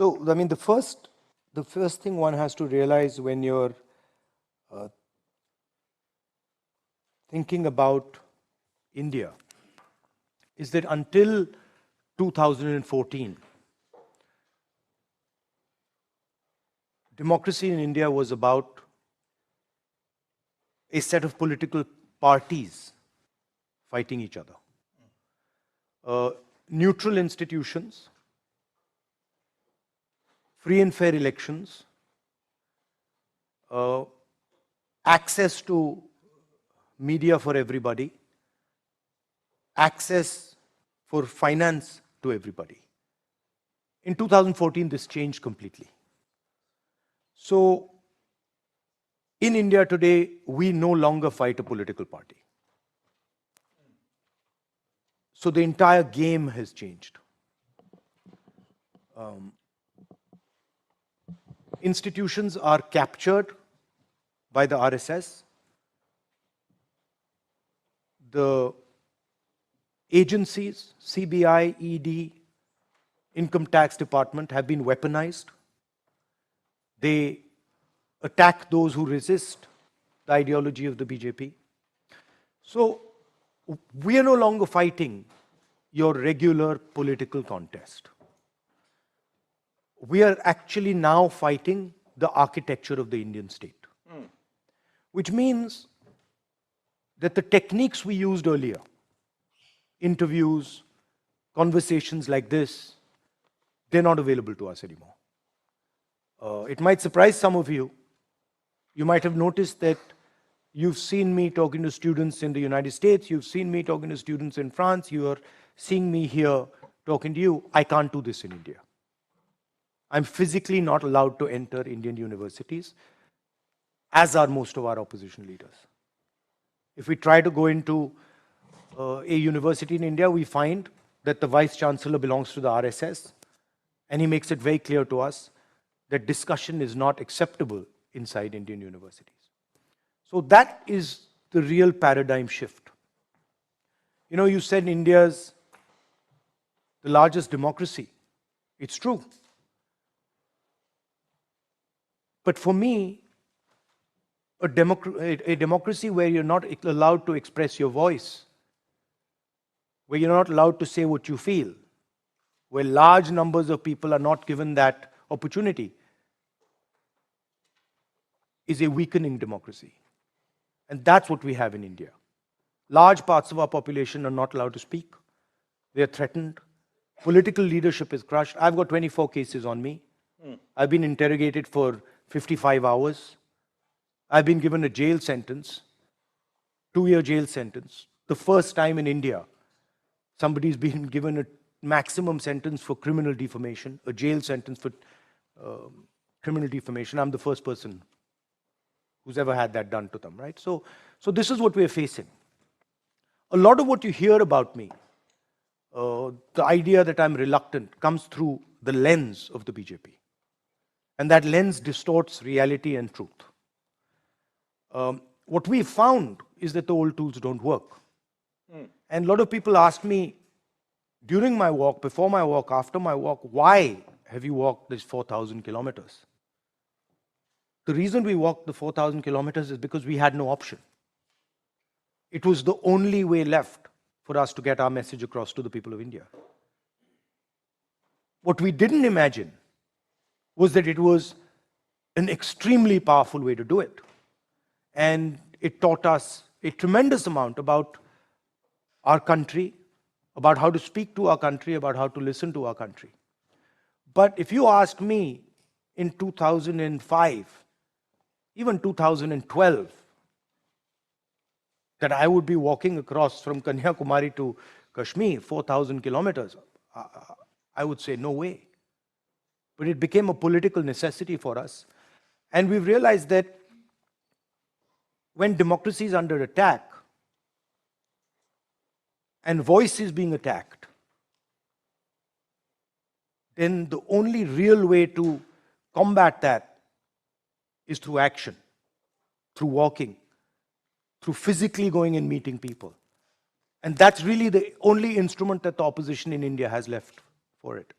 So, I mean, the first thing one has to realize when you're thinking about India is that until 2014, democracy in India was about a set of political parties fighting each other. Neutral institutions, free and fair elections, access to media for everybody, access for finance to everybody. In 2014, this changed completely. So, in India today, we no longer fight a political party. So the entire game has changed. Institutions are captured by the RSS. The agencies, CBI, ED, Income Tax Department have been weaponized. They attack those who resist the ideology of the BJP. So we are no longer fighting your regular political contest. We are actually now fighting the architecture of the Indian state. Which means that the techniques we used earlier, interviews, conversations like this, they're not available to us anymore. It might surprise some of you. You might have noticed that you've seen me talking to students in the United States, you've seen me talking to students in France, you are seeing me here talking to you. I can't do this in India. I'm physically not allowed to enter Indian universities, as are most of our opposition leaders. If we try to go into a university in India, we find that the Vice Chancellor belongs to the RSS, and he makes it very clear to us that discussion is not acceptable inside Indian universities. So that is the real paradigm shift. You know, you said India's the largest democracy. It's true. But for me, a democracy where you're not allowed to express your voice, where you're not allowed to say what you feel, where large numbers of people are not given that opportunity, is a weakening democracy. And that's what we have in India. Large parts of our population are not allowed to speak. They're threatened. Political leadership is crushed. I've got 24 cases on me. I've been interrogated for 55 hours. I've been given a jail sentence, 2-year jail sentence. The first time in India, somebody's been given a maximum sentence for criminal defamation, a jail sentence for criminal defamation. I'm the first person who's ever had that done to them, right? So this is what we're facing. A lot of what you hear about me, the idea that I'm reluctant, comes through the lens of the BJP. And that lens distorts reality and truth. What we found is that the old tools don't work. And a lot of people ask me, during my walk, before my walk, after my walk, why have you walked these 4,000 kilometers? The reason we walked the 4,000 kilometers is because we had no option. It was the only way left for us to get our message across to the people of India. What we didn't imagine was that it was an extremely powerful way to do it. And it taught us a tremendous amount about our country, about how to speak to our country, about how to listen to our country. But if you ask me in 2005, even 2012, that I would be walking across from Kanyakumari to Kashmir, 4,000 kilometers, I would say no way. But it became a political necessity for us. And we've realized that when democracy is under attack and voice is being attacked, then the only real way to combat that is through action, through walking, through physically going and meeting people. And that's really the only instrument that the opposition in India has left for it.